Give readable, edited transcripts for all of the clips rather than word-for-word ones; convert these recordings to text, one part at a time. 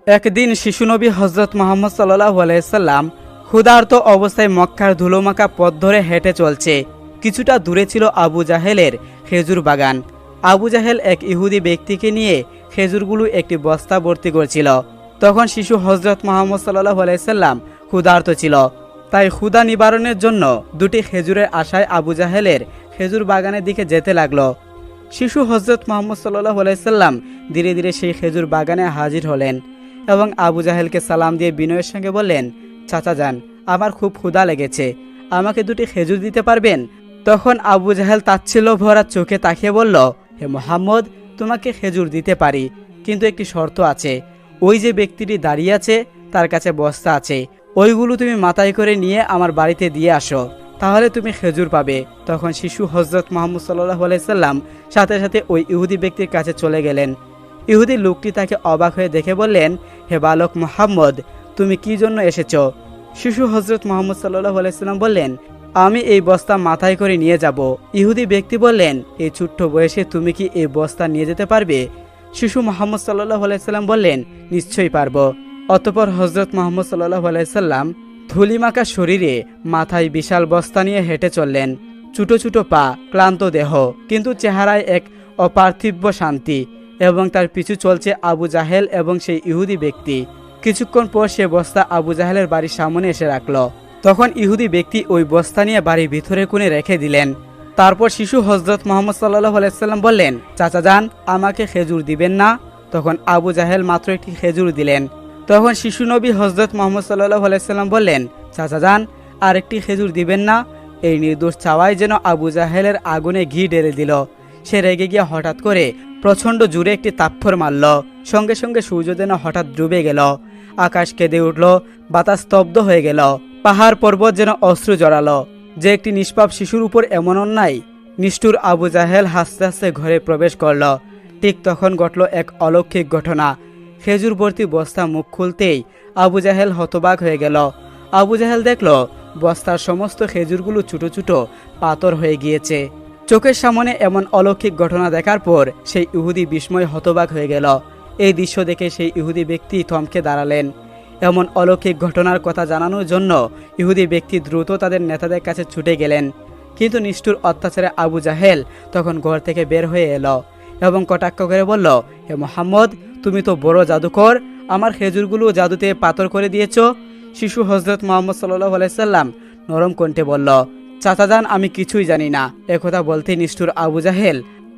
একদিন শিশুনবী হজরত মোহাম্মদ সাল্লাল্লাহু আলাইহি সাল্লাম ক্ষুধার্ত অবস্থায় মক্কার ধুলোমাখা পথ ধরে হেঁটে চলছে। কিছুটা দূরে ছিল আবু জাহেলের খেজুর বাগান। আবু জাহেল এক ইহুদি ব্যক্তিকে নিয়ে খেজুরগুলো একটি বস্তা ভর্তি করছিল। তখন শিশু হজরত মোহাম্মদ সাল্লাল্লাহু আলাইহি সাল্লাম ক্ষুধার্ত ছিল, তাই ক্ষুধা নিবারণের জন্য দুটি খেজুরের আশায় আবু জাহেলের খেজুর বাগানের দিকে যেতে লাগলো। শিশু হজরত মোহাম্মদ সাল্লাল্লাহু আলাইহি সাল্লাম ধীরে ধীরে সেই খেজুর বাগানে হাজির হলেন এবং আবু জাহেলকে সালাম দিয়ে বিনয়ের সঙ্গে বললেন, চাচা যান, আমার খুব ক্ষুধা লেগেছে, আমাকে দুটি খেজুর দিতে পারবেন? তখন আবু জাহেল তাচ্ছিল্য ভরা চোখে তাকিয়ে বলল, হে মোহাম্মদ, তোমাকে খেজুর দিতে পারি, কিন্তু একটি শর্ত আছে। ওই যে ব্যক্তিটি দাঁড়িয়ে আছে তার কাছে বস্তা আছে, ওইগুলো তুমি মাথায় করে নিয়ে আমার বাড়িতে দিয়ে আসো, তাহলে তুমি খেজুর পাবে। তখন শিশু হজরত মোহাম্মদ সাল্লাল্লাহু আলাইহি সাল্লাম সাথে সাথে ওই ইহুদি ব্যক্তির কাছে চলে গেলেন। ইহুদি লোকটি তাকে অবাক হয়ে দেখে বললেন, হে বালক মোহাম্মদ, তুমি কি জন্য এসেছ? শিশু হজরত মোহাম্মদ সাল্লাল্লাহু আলাইহি সাল্লাম বললেন, আমি এই বস্তা মাথায় করে নিয়ে যাব। ইহুদি ব্যক্তি বললেন, এই ছোট্ট বয়সে তুমি কি এই বস্তা নিয়ে যেতে পারবে? শিশু মোহাম্মদ সাল্লাল্লাহু আলাইহি সাল্লাম বললেন, নিশ্চয়ই পারবো। অতঃপর হজরত মোহাম্মদ সাল্লাল্লাহু আলাইহি সাল্লাম ধুলিমাখা শরীরে মাথায় বিশাল বস্তা নিয়ে হেঁটে চললেন। ছোটো ছোটো পা, ক্লান্ত দেহ, কিন্তু চেহারায় এক অপার্থিব শান্তি। এবং তার পিছু চলছে আবু জাহেল এবং সেই ইহুদি ব্যক্তি। কিছুক্ষণ পর সে বস্তা আবু জাহেলের বাড়ির সামনে এসে রাখল। তখন ইহুদি ব্যক্তি ওই বস্তা নিয়ে বাড়ির ভিতরে কোণে রেখে দিলেন। তারপর শিশু হজরত মোহাম্মদ সাল্লাল্লাহু আলাইহি সাল্লাম বললেন, চাচা যান, আমাকে খেজুর দিবেন না? তখন আবু জাহেল মাত্র একটি খেজুর দিলেন। তখন শিশু নবী হজরত মোহাম্মদ সাল্লাল্লাহু আলাইহি সাল্লাম বললেন, চাচা যান, আর একটি খেজুর দিবেন না? এই নির্দোষ চাওয়াই যেন আবু জাহেলের আগুনে ঘি ঢেলে দিল। সে রেগে গিয়ে হঠাৎ করে প্রচণ্ড জোরে একটি তাপ্পর মারল। সঙ্গে সঙ্গে সূর্য যেন হঠাৎ ডুবে গেল, আকাশ কেঁদে উঠল, বাতাস স্তব্ধ হয়ে গেল, পাহাড় পর্বত যেন অশ্রু জড়ালো। যে একটি নিষ্পাপ শিশুর উপর এমন অন্যায়! নিষ্ঠুর আবু জাহেল হাসতে হাসতে ঘরে প্রবেশ করল। ঠিক তখন ঘটল এক অলৌকিক ঘটনা। খেজুর ভর্তি বস্তা মুখ খুলতেই আবু জাহেল হতবাক হয়ে গেল। আবু জাহেল দেখল বস্তার সমস্ত খেজুরগুলো ছোটো ছোটো পাথর হয়ে গিয়েছে। চোখের সামনে এমন অলৌকিক ঘটনা দেখার পর সেই ইহুদি বিস্ময় হতবাক হয়ে গেল। এই দৃশ্য দেখে সেই ইহুদি ব্যক্তি থমকে দাঁড়ালেন। এমন অলৌকিক ঘটনার কথা জানানোর জন্য ইহুদি ব্যক্তি দ্রুত তাদের নেতাদের কাছে ছুটে গেলেন। কিন্তু নিষ্ঠুর অত্যাচারে আবু জাহেল তখন ঘর থেকে বের হয়ে এলো এবং কটাক্ষ করে বলল, হে মোহাম্মদ, তুমি তো বড় জাদুকর, আমার খেজুরগুলো জাদুতে পাথর করে দিয়েছ। শিশু হজরত মোহাম্মদ সাল্লাল্লাহু আলাইহি সাল্লাম নরম কণ্ঠে বলল, চাচা যান, আমি কিছুই জানি না। একথা বলতেই নিষ্ঠুর আবু জাহেল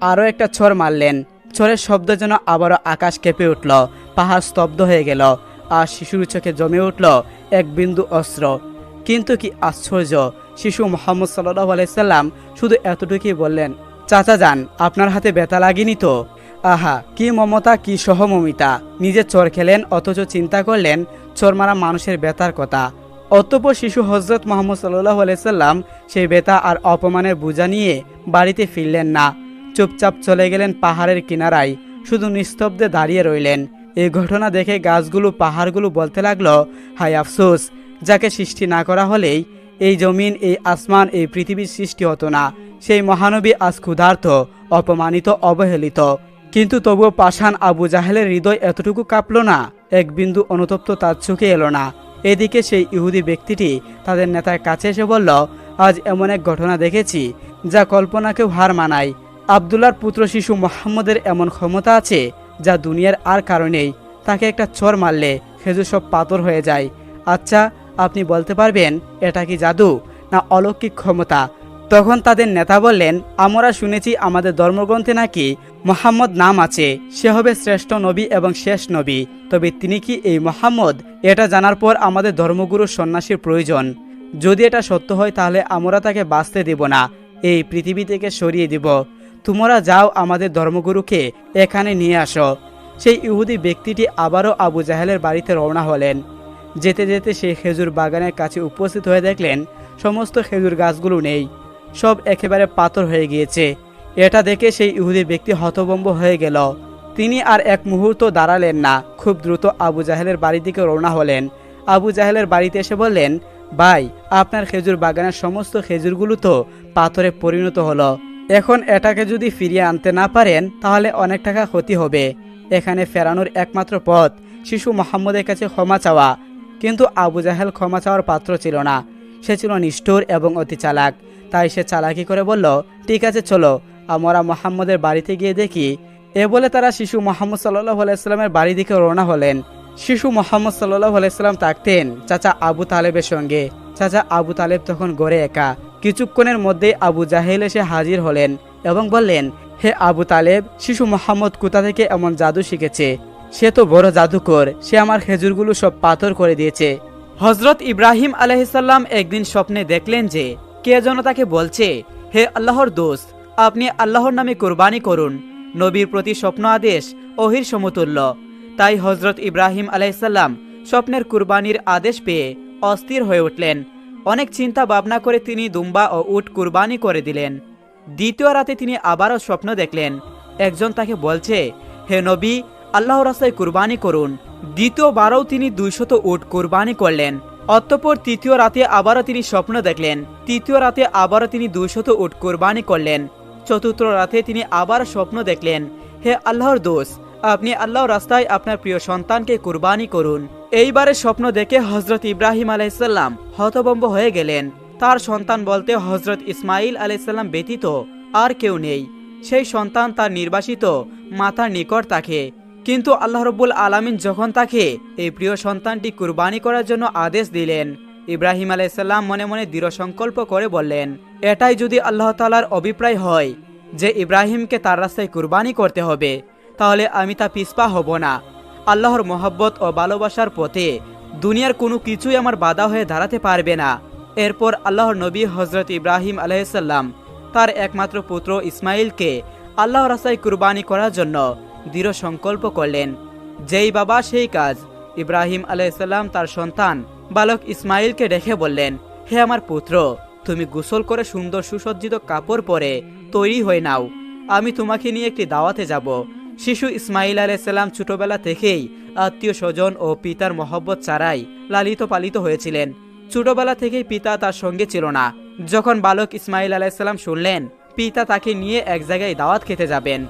আরও একটা ছড় মারলেন। ছড়ের শব্দ যেন আবারও আকাশ কেঁপে উঠল, পাহাড় স্তব্ধ হয়ে গেল, আর শিশুর চোখে জমে উঠল এক বিন্দু অস্ত্র। কিন্তু কি আশ্চর্য, শিশু মোহাম্মদ সাল্লাল্লাহু আলাইহি সাল্লাম শুধু এতটুকুই বললেন, চাচা যান, আপনার হাতে ব্যথা লাগেনি তো? আহা, কি মমতা, কি সহমমিতা! নিজে চর খেলেন, অথচ চিন্তা করলেন চর মারা মানুষের ব্যথার কথা। অতঃপর শিশু হজরত মোহাম্মদ সাল্লাল্লাহু আলাইহি সাল্লাম সেই ব্যথা আর অপমানের বোঝা নিয়ে বাড়িতে ফিরলেন না। চুপচাপ চলে গেলেন পাহাড়ের কিনারায়, শুধু নিস্তব্ধে দাঁড়িয়ে রইলেন। এই ঘটনা দেখে গাছগুলো, পাহাড়গুলো বলতে লাগলো, হায় আফসোস, যাকে সৃষ্টি না করা হলেই এই জমিন, এই আসমান, এই পৃথিবীর সৃষ্টি হতো না। সেই মহানবী আজ ক্ষুধার্ত, অপমানিত, অবহেলিত। কিন্তু তবুও পাষাণ আবু জাহেলের হৃদয় এতটুকু কাঁপল না, এক বিন্দু অনুতপ্ত তার চোখে এলো না। এদিকে সেই ইহুদি ব্যক্তিটি তাদের নেতার কাছে এসে বলল, আজ এমন এক ঘটনা দেখেছি যা কল্পনাকেও হার মানায়। আবদুল্লাহর পুত্র শিশু মোহাম্মদের এমন ক্ষমতা আছে যা দুনিয়ার আর কারণেই। তাকে একটা চড় মারলে খেজুর সব পাথর হয়ে যায়। আচ্ছা, আপনি বলতে পারবেন এটা কি জাদু না অলৌকিক ক্ষমতা? তখন তাদের নেতা বললেন, আমরা শুনেছি আমাদের ধর্মগ্রন্থে নাকি মোহাম্মদ নাম আছে, সে হবে শ্রেষ্ঠ নবী এবং শেষ নবী। তবে তিনি কি এই মোহাম্মদ? এটা জানার পর আমাদের ধর্মগুরুর সন্ন্যাসীর প্রয়োজন। যদি এটা সত্য হয় তাহলে আমরা তাকে বাঁচতে দেব না, এই পৃথিবী থেকে সরিয়ে দিব। তোমরা যাও, আমাদের ধর্মগুরুকে এখানে নিয়ে আসো। সেই ইহুদি ব্যক্তিটি আবারও আবু জাহেলের বাড়িতে রওনা হলেন। যেতে যেতে সেই খেজুর বাগানের কাছে উপস্থিত হয়ে দেখলেন সমস্ত খেজুর গাছগুলো নেই, সব একেবারে পাথর হয়ে গিয়েছে। এটা দেখে সেই ইহুদি ব্যক্তি হতভম্ব হয়ে গেল। তিনি আর এক মুহূর্ত দাঁড়ালেন না, খুব দ্রুত আবু জাহেলের বাড়ির দিকে রওনা হলেন। আবু জাহেলের বাড়িতে এসে বললেন, ভাই, আপনার খেজুর বাগানের সমস্ত খেজুরগুলো তো পাথরে পরিণত হলো। এখন এটাকে যদি ফিরিয়ে আনতে না পারেন তাহলে অনেক টাকা ক্ষতি হবে। এখানে ফেরানোর একমাত্র পথ শিশু মুহাম্মদের কাছে ক্ষমা চাওয়া। কিন্তু আবু জাহেল ক্ষমা চাওয়ার পাত্র ছিল না। সে ছিল নিষ্ঠুর এবং অতি চালাক। তাই সে চালাকি করে বলল, ঠিক আছে চলো আমরা মুহাম্মদের বাড়িতে গিয়ে দেখি। এ বলে তারা শিশু মুহাম্মদ সাল্লাল্লাহু আলাইহি সাল্লামের বাড়ি দিকে রওনা হলেন। শিশু মুহাম্মদ সাল্লাল্লাহু আলাইহি সাল্লাম থাকতেন চাচা আবু তালেবের সঙ্গে। চাচা আবু তালেব তখন ঘরে একা। কিছুক্ষণের মধ্যে আবু জাহেল এসে হাজির হলেন এবং বললেন, হে আবু তালেব, শিশু মুহাম্মদ কোথা থেকে এমন জাদু শিখেছে? সে তো বড় জাদুকর, সে আমার খেজুরগুলো সব পাথর করে দিয়েছে। হযরত ইব্রাহিম আলাইহিসসালাম একদিন স্বপ্নে দেখলেন যে কে যেন তাকে বলছে, হে আল্লাহর দোস্ত, আপনি আল্লাহর নামে কুরবানি করুন। নবীর প্রতি স্বপ্ন আদেশ ওহির সমতুল্য। তাই হযরত ইব্রাহিম আলাইহিসসালাম স্বপ্নের কুরবানির আদেশ পেয়ে অস্থির হয়ে উঠলেন। অনেক চিন্তা ভাবনা করে তিনি দুম্বা ও উট কুরবানি করে দিলেন। দ্বিতীয় রাতে তিনি আবারও স্বপ্ন দেখলেন, একজন তাকে বলছে, হে নবী, আল্লাহর রাস্তায় কুরবানি করুন। দ্বিতীয়বারও তিনি 200 উট কুরবানি করলেন। অতঃপর তৃতীয় রাতে আবারও তিনি স্বপ্ন দেখলেন। তৃতীয় রাতে আবারও তিনি 200 উট কুরবানি করলেন। চতুর্থ রাতে তিনি আবার স্বপ্ন দেখলেন, হে আল্লাহর দোস্ত, আপনি আল্লাহর রাস্তায় আপনার প্রিয় সন্তানকে কুরবানি করুন। এইবারে স্বপ্ন দেখে হযরত ইব্রাহিম আলাইহিসসালাম হতভম্ব হয়ে গেলেন। তার সন্তান বলতে হযরত ইসমাইল আলাইহিসসালাম ব্যতীত আর কেউ নেই। সেই সন্তান তার নির্বাসিত মাতার নিকট থাকে। কিন্তু আল্লাহ রাব্বুল আলামিন যখন তাকে এই প্রিয় সন্তানটি কুরবানি করার জন্য আদেশ দিলেন, ইব্রাহিম আলাইহিসসালাম মনে মনে দৃঢ় সংকল্প করে বললেন, এটাই যদি আল্লাহ তাআলার অভিপ্রায় হয় যে ইব্রাহিমকে তার রাস্তায় কুরবানি করতে হবে, তাহলে আমি তা পিছপা হব না। আল্লাহর মহব্বত ও ভালোবাসার পথে দুনিয়ার কোনো কিছুই আমার বাধা হয়ে দাঁড়াতে পারবে না। এরপর আল্লাহর নবী হযরত ইব্রাহিম আলাইহিসসালাম তার একমাত্র পুত্র ইসমাইলকে আল্লাহর রাস্তায় কুরবানি করার জন্য দৃঢ় সংকল্প করলেন। যেই বাবা সেই কাজ। ইব্রাহিম আলাইহিসসালাম তার সন্তান বালক ইসমাইলকে ডেকে বললেন, হে আমার পুত্র, তুমি গোসল করে সুন্দর সুসজ্জিত কাপড় পরে তৈরি হয়ে নাও, আমি তোমাকে নিয়ে একটি দাওয়াতে যাব। শিশু ইসমাইল আলাইহিসসালাম ছোটবেলা থেকেই আত্মীয় স্বজন ও পিতার মহব্বত ছাড়াই লালিত পালিত হয়েছিলেন। ছোটবেলা থেকেই পিতা তার সঙ্গে ছিল না। যখন বালক ইসমাইল আলাইহিসসালাম শুনলেন পিতা তাকে নিয়ে এক জায়গায় দাওয়াত খেতে যাবেন,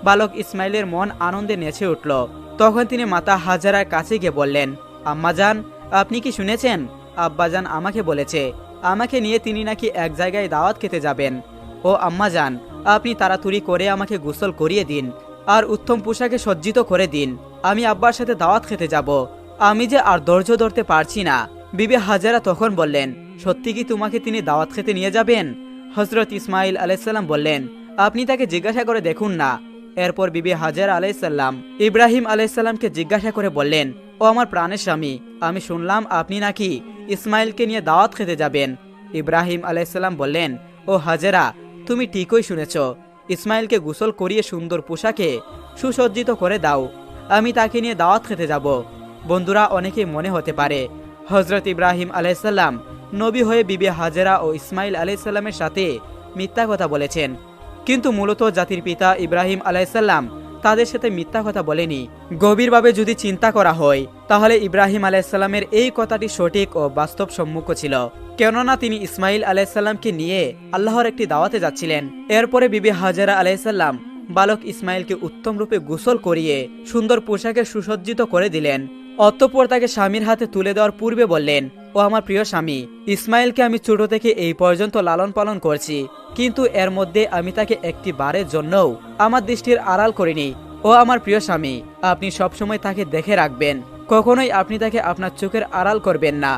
বালক ইসমাইলের মন আনন্দে নেচে উঠল। তখন তিনি মাতা হাজারার কাছে গিয়ে বললেন, আম্মাজান, আপনি কি শুনেছেন? আব্বাজান আমাকে বলেছে আমাকে নিয়ে তিনি নাকি এক জায়গায় দাওয়াত খেতে যাবেন। ও আম্মাজান, আপনি তাড়াতাড়ি করে আমাকে গোসল করিয়ে দিন আর উত্তম পোশাকে সজ্জিত করে দিন, আমি আব্বার সাথে দাওয়াত খেতে যাব। আমি যে আর ধৈর্য ধরতে পারছি না। বিবি হাজারা তখন বললেন, সত্যি কি তোমাকে তিনি দাওয়াত খেতে নিয়ে যাবেন? হযরত ইসমাইল আলাইহিসসালাম বললেন, আপনি তাকে জিজ্ঞাসা করে দেখুন না। এরপর বিবি হাজারা আলাইহিসসালাম ইব্রাহিম আলাইহিসসালামকে জিজ্ঞাসা করে বললেন, ও আমার প্রাণের স্বামী, আমি শুনলাম আপনি নাকি ইসমাইলকে নিয়ে দাওয়াত খেতে যাবেন। ইব্রাহিম আলাইহিসসালাম বললেন, ও হাজারা, তুমি ঠিকই শুনেছ, ইসমাইলকে গোসল করিয়ে সুন্দর পোশাকে সুসজ্জিত করে দাও, আমি তাকে নিয়ে দাওয়াত খেতে যাব। বন্ধুরা, অনেকেই মনে হতে পারে হযরত ইব্রাহিম আলাইহিসসালাম নবী হয়ে বিবি হাজেরা ও ইসমাইল আলাইহিসসালামের সাথে মিথ্যা কথা বলেছেন, কিন্তু মূলত জাতির পিতা ইব্রাহিম আলাইহিসসালাম তাদের সাথে মিথ্যা কথা বলেনি। গভীরভাবে যদি চিন্তা করা হয় তাহলে ইব্রাহিম আলাইহিসসালামের এই কথাটি সঠিক ও বাস্তবসম্মত ছিল, কেননা তিনি ইসমাইল আলাইহিসসালামকে নিয়ে আল্লাহর একটি দাওয়াতে যাচ্ছিলেন। এরপরে বিবি হাজেরা আলাইহিসসালাম বালক ইসমাইলকে উত্তম রূপে গোসল করিয়ে সুন্দর পোশাকে সুসজ্জিত করে দিলেন। অতঃপর তাকে স্বামীর হাতে তুলে দেওয়ার পূর্বে বললেন, ও আমার প্রিয় স্বামী, ইসমাইলকে আমি ছোট থেকে এই পর্যন্ত লালন পালন করছি, কিন্তু এর মধ্যে আমি তাকে একটি বারের জন্যও আমার দৃষ্টির আড়াল করিনি। ও আমার প্রিয় স্বামী, আপনি সবসময় তাকে দেখে রাখবেন, কখনোই আপনি তাকে আপনার চোখের আড়াল করবেন না।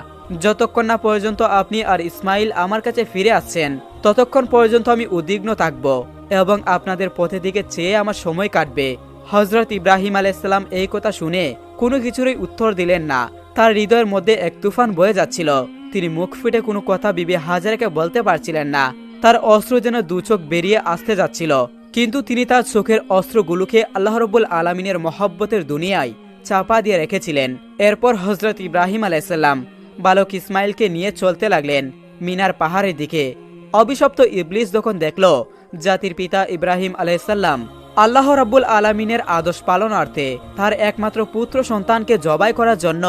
যতক্ষণ না পর্যন্ত আপনি আর ইসমাইল আমার কাছে ফিরে আসছেন, ততক্ষণ পর্যন্ত আমি উদ্বিগ্ন থাকব এবং আপনাদের পথের দিকে চেয়ে আমার সময় কাটবে। হযরত ইব্রাহিম আলাইহিসসালাম এই কথা শুনে কোনো কিছুরই উত্তর দিলেন না। তার হৃদয়ের মধ্যে এক তুফান বয়ে যাচ্ছিল। তিনি মুখ ফুটে কোনো কথা বিবি হাজারাকে বলতে পারছিলেন না। তার অস্ত্র যেন দু চোখ বেরিয়ে আসতে যাচ্ছিল, কিন্তু তিনি তার চোখের অস্ত্রগুলোকে আল্লাহ রাব্বুল আলামিনের মহব্বতের দুনিয়ায় চাপা দিয়ে রেখেছিলেন। এরপর হযরত ইব্রাহিম আলাইহিসসালাম বালক ইসমাইলকে নিয়ে চলতে লাগলেন মিনার পাহাড়ের দিকে। অভিশপ্ত ইবলিস যখন দেখল জাতির পিতা ইব্রাহিম আলাইহিসসালাম আল্লাহ রাব্বুল আলামিনের আদেশ পালনার্থে তার একমাত্র পুত্র সন্তানকে জবাই করার জন্য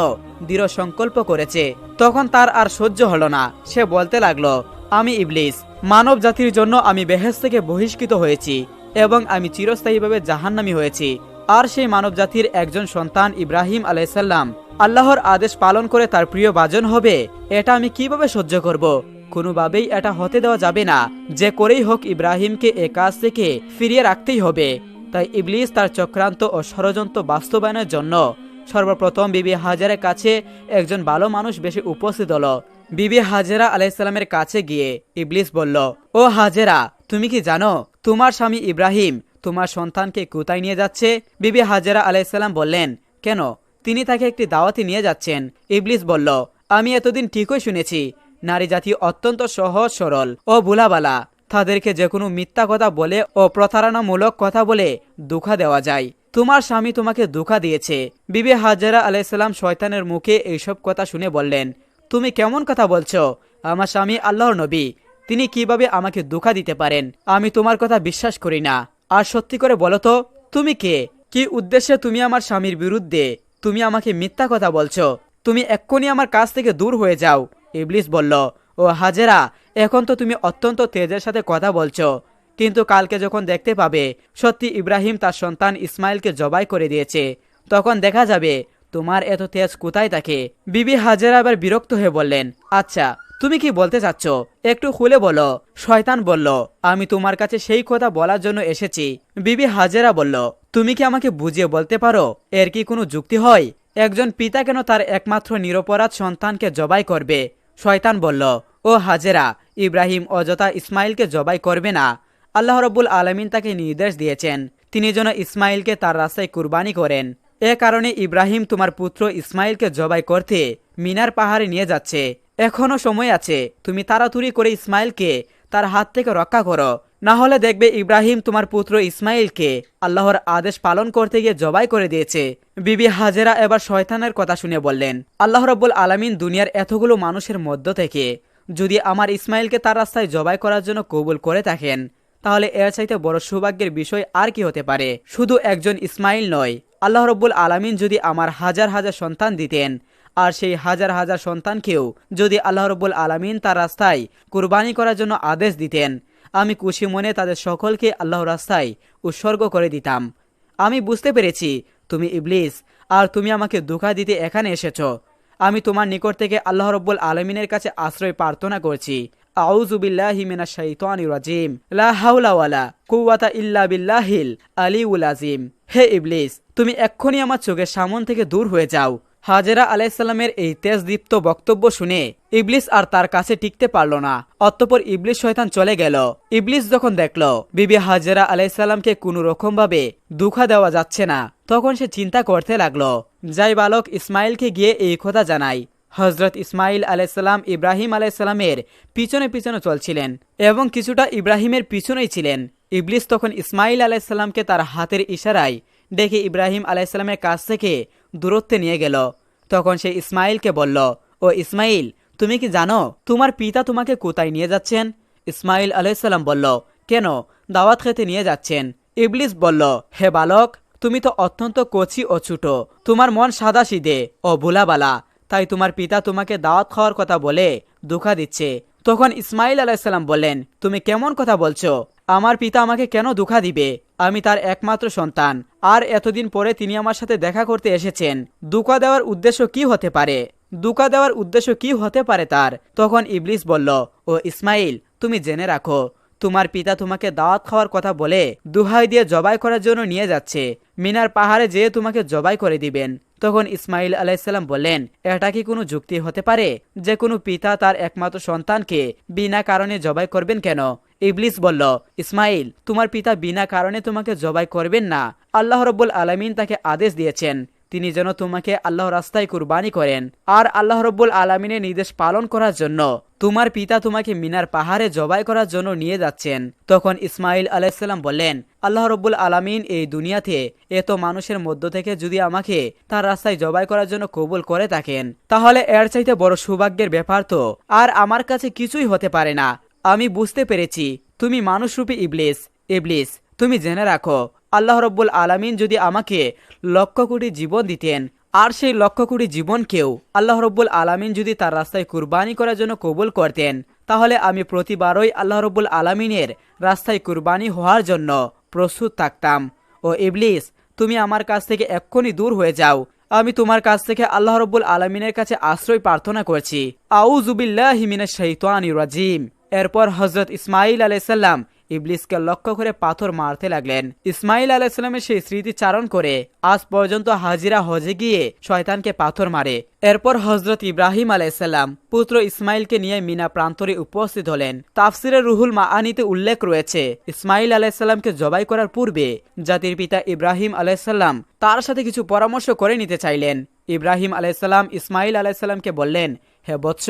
দৃঢ় সংকল্প করেছে, তখন তার আর সহ্য হলো না। সে বলতে লাগলো, আমি ইবলিস, মানব জাতির জন্য আমি বেহেশত থেকে বহিষ্কৃত হয়েছি এবং আমি চিরস্থায়ীভাবে জাহান্নামী হয়েছি। আর সেই মানবজাতির একজন সন্তান ইব্রাহিম আলাইসাল্লাম আল্লাহর আদেশ পালন করে তার প্রিয় ভাজন হবে, এটা আমি কিভাবে সহ্য করব? কোনোভাবেই এটা হতে দেওয়া যাবে না। যে করেই হোক ইব্রাহিমকে এ কাজ থেকে ফিরিয়ে রাখতেই হবে। তাই ইবলিস তার চক্রান্ত ও ষড়যন্ত্র বাস্তবায়নের জন্য সর্বপ্রথম বিবি হাজেরার কাছে একজন ভালো মানুষ বেশি উপস্থিত হলো। বিবি হাজেরা আলাইসাল্লামের কাছে গিয়ে ইবলিস বলল, ও হাজেরা, তুমি কি জানো তোমার স্বামী ইব্রাহিম তোমার সন্তানকে কোথায় নিয়ে যাচ্ছে? বিবি হাজেরা আলাইসাল্লাম বললেন, কেন? তিনি তাকে একটি দাওয়াতে নিয়ে যাচ্ছেন। ইবলিস বলল, আমি এতদিন ঠিকই শুনেছি নারী জাতি অত্যন্ত সহজ সরল ও ভোলাবালা। তাদেরকে যে কোনো মিথ্যা কথা বলে ও প্রতারণামূলক কথা বলে ধোঁকা দেওয়া যায়। তোমার স্বামী তোমাকে ধোঁকা দিয়েছে। বিবি হাজেরা আলাইসাল্লাম শয়তানের মুখে এইসব কথা শুনে বললেন, তুমি কেমন কথা বলছো? আমার স্বামী আল্লাহর নবী, তিনি কিভাবে আমাকে ধোঁকা দিতে পারেন? আমি তোমার কথা বিশ্বাস করি না। আর সত্যি করে বলো তো, তুমি কে? কি উদ্দেশ্যে তুমি আমার স্বামীর বিরুদ্ধে তুমি আমাকে মিথ্যা কথা বলছো? তুমি এক্ষুনি আমার কাছ থেকে দূর হয়ে যাও। ইবলিস বলল, ও হাজেরা, এখন তো তুমি অত্যন্ত তেজের সাথে কথা বলছো, কিন্তু কালকে যখন দেখতে পাবে সত্যি ইব্রাহিম তার সন্তান ইসমাইলকে জবাই করে দিয়েছে, তখন দেখা যাবে তোমার এত তেজ কোথায় থাকে। বিবি হাজেরা আবার বিরক্ত হয়ে বললেন, আচ্ছা তুমি কি বলতে চাচ্ছ একটু খুলে বলো। শয়তান বলল, আমি তোমার কাছে সেই কথা বলার জন্য এসেছি। বিবি হাজেরা বলল, তুমি কি আমাকে বুঝিয়ে বলতে পারো এর কি কোনো যুক্তি হয়? একজন পিতা কেন তার একমাত্র নিরপরাধ সন্তানকে জবাই করবে? শয়তান বলল, ও হাজেরা, ইব্রাহিম অযথা ইসমাইলকে জবাই করবে না। আল্লাহ রব্বুল আলামিন তাকে নির্দেশ দিয়েছেন তিনি যেন ইসমাইলকে তার রাস্তায় কুরবানি করেন। এ কারণে ইব্রাহিম তোমার পুত্র ইসমাইলকে জবাই করতে মিনার পাহাড়ে নিয়ে যাচ্ছে। এখনো সময় আছে, তুমি তাড়াতাড়ি করে ইসমাইলকে তার হাত থেকে রক্ষা করো, না হলে দেখবে ইব্রাহিম তোমার পুত্র ইসমাইলকে আল্লাহর আদেশ পালন করতে গিয়ে জবাই করে দিয়েছে। বিবি হাজেরা এবার শয়তানের কথা শুনে বললেন, আল্লাহ রব্বুল আলামিন দুনিয়ার এতগুলো মানুষের মধ্য থেকে যদি আমার ইসমাইলকে তার রাস্তায় জবাই করার জন্য কবুল করে থাকেন, তাহলে এর চাইতে বড় সৌভাগ্যের বিষয় আর কি হতে পারে? শুধু একজন ইসমাইল নয়, আল্লাহ রব্বুল আলামিন যদি আমার হাজার হাজার সন্তান দিতেন, আর সেই হাজার হাজার সন্তানকেও যদি আল্লাহ রব্বুল আলামিন তার রাস্তায় কুরবানি করার জন্য আদেশ দিতেন, আমি খুশি মনে তাদের সকলকে আল্লাহর রাস্তায় উৎসর্গ করে দিতাম। আমি বুঝতে পেরেছি তুমি ইবলিস, আর তুমি আমাকে ধোঁকা দিতে এখানে এসেছো। আমি তোমার নিকট থেকে আল্লাহ রব্বুল আলামিনের কাছে আশ্রয় প্রার্থনা করছি। আউযু বিল্লাহি মিনাশ শাইতানির রাজিম। লা হাওলা ওয়ালা কুওয়াতা ইল্লা বিল্লাহিল আলিউল আযীম। হে ইবলিস, তুমি এক্ষুনি আমার চোখের সামন থেকে দূর হয়ে যাও। হাজেরা আলাইসাল্লামের এই তেজদীপ্ত বক্তব্য শুনে ইবলিস আর তার কাছে টিকতে পারল না। অতঃপর ইবলিস শয়তান চলে গেল। ইবলিস যখন দেখল বিবি হাজেরা আলাইসাল্লামকে কোনো রকম ভাবে ধোঁকা দেওয়া যাচ্ছে না, তখন সে চিন্তা করতে লাগলো। যাই বালক ইসমাইলকে গিয়ে এই কথা জানাই। হজরত ইসমাইল আলাইসাল্লাম ইব্রাহিম আলাইসাল্লামের পিছনে পিছনে চলছিলেন এবং কিছুটা ইব্রাহিমের পিছনেই ছিলেন। ইবলিস তখন ইসমাইল আলাইসাল্লামকে তার হাতের ইশারায় ডেকে ইব্রাহিম আলাইসাল্লামের কাছ থেকে দূরত্বে নিয়ে গেল। তখন সে ইসমাইলকে বলল, ও ইসমাইল, তুমি কি জানো তোমার পিতা তোমাকে কোথায় নিয়ে যাচ্ছেন? ইসমাইল আলাইসাল্লাম বলল, কেন, দাওয়াত খেতে নিয়ে যাচ্ছেন। ইবলিস বলল, হে বালক, তুমি তো অত্যন্ত কচি ও ছোট, তোমার মন সাদা সিধে ও ভোলাবালা, তাই তোমার পিতা তোমাকে দাওয়াত খাওয়ার কথা বলে ধোঁকা দিচ্ছে। তখন ইসমাইল আলাইসাল্লাম বললেন, তুমি কেমন কথা বলছো? আমার পিতা আমাকে কেন ধোঁকা দিবে? আমি তার একমাত্র সন্তান, আর এতদিন পরে তিনি আমার সাথে দেখা করতে এসেছেন। ধোঁকা দেওয়ার উদ্দেশ্য কি হতে পারে? ধোঁকা দেওয়ার উদ্দেশ্য কি হতে পারে তার? তখন ইবলিস বলল, ও ইসমাইল, তুমি জেনে রাখো তোমার পিতা তোমাকে দাওয়াত খাওয়ার কথা বলে দুহাই দিয়ে জবাই করার জন্য নিয়ে যাচ্ছে। মিনার পাহাড়ে যেয়ে তোমাকে জবাই করে দিবেন। তখন ইসমাইল আলাইসাল্লাম বললেন, এটা কি কোনো যুক্তি হতে পারে যে কোনো পিতা তার একমাত্র সন্তানকে বিনা কারণে জবাই করবেন কেন? ইবলিস বলল, ইসমাইল, তোমার পিতা বিনা কারণে তোমাকে জবাই করবেন না। আল্লাহ রব্বুল আলামিন তাকে আদেশ দিয়েছেন তিনি যেন তোমাকে আল্লাহর রাস্তায় কুরবানি করেন, আর আল্লাহ রব্বুল আলামিনের নির্দেশ পালন করার জন্য তোমার পিতা তোমাকে মিনার পাহাড়ে জবাই করার জন্য নিয়ে যাচ্ছেন। তখন ইসমাইল আলাইসাল্লাম বললেন, আল্লাহ রব্বুল আলামিন এই দুনিয়াতে এত মানুষের মধ্য থেকে যদি আমাকে তার রাস্তায় জবাই করার জন্য কবুল করে থাকেন, তাহলে এর চাইতে বড় সৌভাগ্যের ব্যাপার তো আর আমার কাছে কিছুই হতে পারে না। আমি বুঝতে পেরেছি তুমি মানুষরূপী ইবলিস। ইবলিস, তুমি জেনে রাখো আল্লাহ রব্বুল আলামিন যদি আমাকে লক্ষ কোটি জীবন দিতেন, আর সেই লক্ষ কোটি জীবনকেও আল্লাহ রব্বুল আলামিন যদি তার রাস্তায় কুরবানি করার জন্য কবুল করতেন, তাহলে আমি প্রতিবারই আল্লাহ রব্বুল আলামিনের রাস্তায় কুরবানি হওয়ার জন্য প্রস্তুত থাকতাম। ও ইবলিস, তুমি আমার কাছ থেকে এক্ষুনি দূর হয়ে যাও। আমি তোমার কাছ থেকে আল্লাহ রব্বুল আলমিনের কাছে আশ্রয় প্রার্থনা করছি। আউযু বিল্লাহি মিনাশ শাইতানির রাজিম। এরপর হযরত ইসমাঈল আলাইহিস সালাম ইবলিসকে লক্ষ্য করে পাথর মারতে লাগলেন। ইসমাঈল আলাইহিস সালামের সেই স্মৃতিচারণ করে আজ পর্যন্ত হাজিরা হজে গিয়ে শয়তানকে পাথর মারে। এরপর হযরত ইব্রাহিম আলাইহিস সালাম পুত্র ইসমাঈলকে নিয়ে মিনা প্রান্তরে উপস্থিত হলেন। তাফসিরে রুহুল মাআনিতে উল্লেখ রয়েছে, ইসমাঈল আলাইহিস সালামকে জবাই করার পূর্বে জাতির পিতা ইব্রাহিম আলাইহিস সালাম তার সাথে কিছু পরামর্শ করে নিতে চাইলেন। ইব্রাহিম আলাইহিস সালাম ইসমাঈল আলাইহিস সালামকে বললেন, হে বৎস,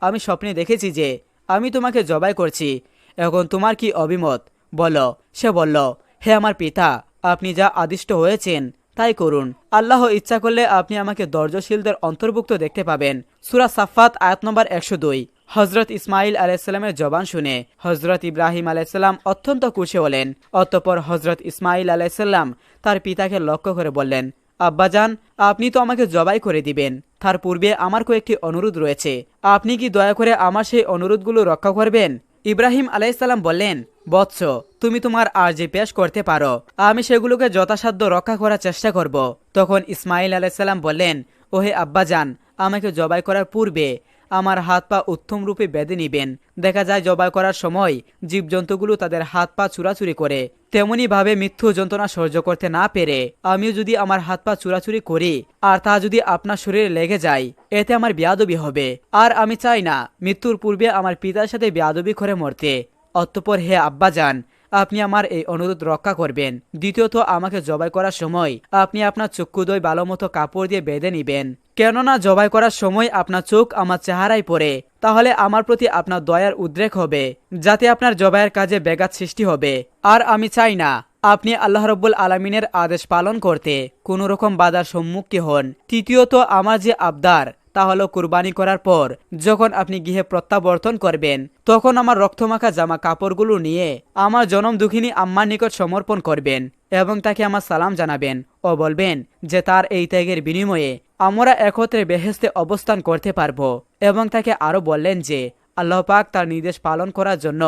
আমি স্বপ্নে দেখেছি যে আমি তোমাকে জবাই করছি। এখন তোমার কি অভিমত বলো। সে বলল, হে আমার পিতা, আপনি যা আদিষ্ট হয়েছেন তাই করুন। আল্লাহ ইচ্ছা করলে আপনি আমাকে ধৈর্যশীলদের অন্তর্ভুক্ত দেখতে পাবেন। সূরা সাফফাত আয়াত নম্বর 102। হযরত ইসমাঈল আলাইহিস সালামের জবান শুনে হযরত ইব্রাহিম আলাইহিস সালাম অত্যন্ত খুশি হলেন। অতঃপর হযরত ইসমাঈল আলাইহিস সালাম তার পিতাকে লক্ষ্য করে বললেন, আব্বাজান, আপনি তো আমাকে জবাই করে দিবেন, তার পূর্বে আমার কয়েকটি অনুরোধ রয়েছে। আপনি কি দয়া করে আমার সেই অনুরোধগুলো রক্ষা করবেন? ইব্রাহিম আলাইহিস সালাম বললেন, বৎস, তুমি তোমার আরজি পেশ করতে পারো, আমি সেগুলোকে যথাসাধ্য রক্ষা করার চেষ্টা করব। তখন ইসমাঈল আলাইহিস সালাম বললেন, ওহে আব্বাজান, আমাকে জবাই করার পূর্বে আমার হাত পা উত্তম রূপে বেঁধে নিবেন। দেখা যায় জবাই করার সময় জীবজন্তুগুলো তাদের হাত পা চুরাচুরি করে, তেমনি ভাবে মৃত্যু যন্ত্রণা সহ্য করতে না পেরে আমিও যদি আমার হাত পা চুরাচুরি করি আর তা যদি আপনার শরীরে লেগে যায়, এতে আমার বেয়াদবি হবে। আর আমি চাই না মৃত্যুর পূর্বে আমার পিতার সাথে বেয়াদবি করে মরতে। অতঃপর হে আব্বাজান, আপনি আমার এই অনুরোধ রক্ষা করবেন। দ্বিতীয়ত, আমাকে জবাই করার সময় আপনি আপনার চক্ষুদ্বয় ভালো মতো কাপড় দিয়ে বেঁধে নিবেন, কেননা জবাই করার সময় আপনার চোখ আমার চেহারায় পড়ে, তাহলে আমার প্রতি আপনার দয়ার উদ্রেক হবে, যাতে আপনার জবাইয়ের কাজে ব্যাঘাত সৃষ্টি হবে। আর আমি চাই না আপনি আল্লাহ রব্বুল আলমিনের আদেশ পালন করতে কোনো রকম বাধার সম্মুখীন হন। তৃতীয়ত, আমার যে আবদার তা হলো কুরবানি করার পর যখন আপনি গৃহে প্রত্যাবর্তন করবেন, তখন আমার রক্তমাখা জামা কাপড়গুলো নিয়ে আমার জনম দুঃখিনী আম্মার নিকট সমর্পণ করবেন এবং তাকে আমার সালাম জানাবেন ও বলবেন যে তার এই ত্যাগের বিনিময়ে আমরা একত্রে বেহেশতে অবস্থান করতে পারবো। এবং তাকে আরো বললেন যে আল্লাহ পাক তার নির্দেশ পালন করার জন্য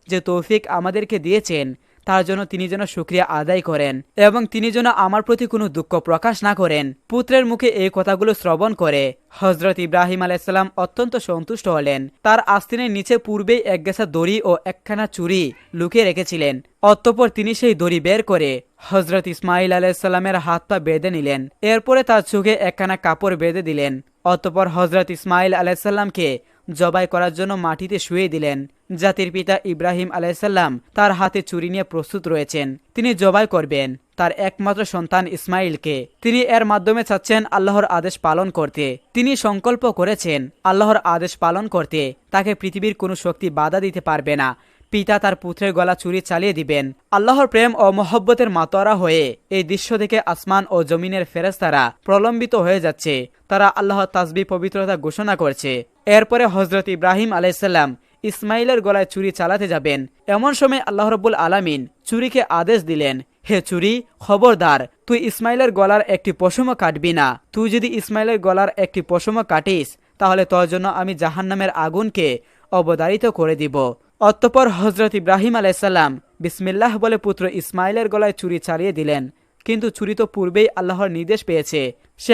যে তৌফিক আমাদেরকে দিয়েছেন তার জন্য তিনি যেন শুকরিয়া আদায় করেন এবং তিনি যেন আমার প্রতি কোনো দুঃখ প্রকাশ না করেন। পুত্রের মুখে এই কথাগুলো শ্রবণ করে হযরত ইব্রাহিম আলাইহিস সালাম অত্যন্ত সন্তুষ্ট হলেন। তার আস্তিনের নিচে পূর্বেই এক গেছা দড়ি ও একখানা চুরি লুকিয়ে রেখেছিলেন। অতঃপর তিনি সেই দড়ি বের করে হযরত ইসমাঈল আলাইহিস সালামের হাত পা বেঁধে নিলেন। এরপরে তার চোখে একখানা কাপড় বেঁধে দিলেন। অতঃপর হযরত ইসমাঈল আলাইহিস সালামকে জবাই করার জন্য মাটিতে শুয়ে দিলেন। জাতির পিতা ইব্রাহিম আলাইহিস সালাম তার হাতে ছুরি নিয়ে প্রস্তুত রয়েছেন। তিনি জবাই করবেন তার একমাত্র সন্তান ইসমাঈলকে। তিনি এর মাধ্যমে চাচ্ছেন আল্লাহর আদেশ পালন করতে। তিনি সংকল্প করেছেন আল্লাহর আদেশ পালন করতে তাকে পৃথিবীর কোনো শক্তি বাধা দিতে পারবে না। পিতা তার পুত্রের গলা ছুরি চালিয়ে দিবেন। আল্লাহর প্রেম ও মহব্বতের মাতোয়ারা হয়ে এই দৃশ্য দেখে আসমান ও জমিনের ফেরেশতারা প্রলম্বিত হয়ে যাচ্ছে। তারা আল্লাহর তাসবিহ পবিত্রতা ঘোষণা করছে। এরপরে হযরত ইব্রাহিম আলাইহিস সালাম ইসমাঈলের গলায় ছুরি চালাতে যাবেন। এমন সময় আল্লাহ রাব্বুল আলামিন ছুরিকে আদেশ দিলেন, হে ছুরি, খবরদার, তুই ইসমাঈলের গলার একটি পশমও কাটবি না। তুই যদি ইসমাঈলের গলার একটি পশমও কাটিস তাহলে তোর জন্য আমি জাহান্নামের আগুনকে অবধারিত করে দিব। অতঃপর হযরত ইব্রাহিম আলাইহিস সালাম বিসমিল্লাহ বলে পুত্র ইসমাঈলের গলায় ছুরি চালিয়ে দিলেন। কিন্তু ছুরি তো পূর্বেই আল্লাহর নির্দেশ পেয়েছে, সে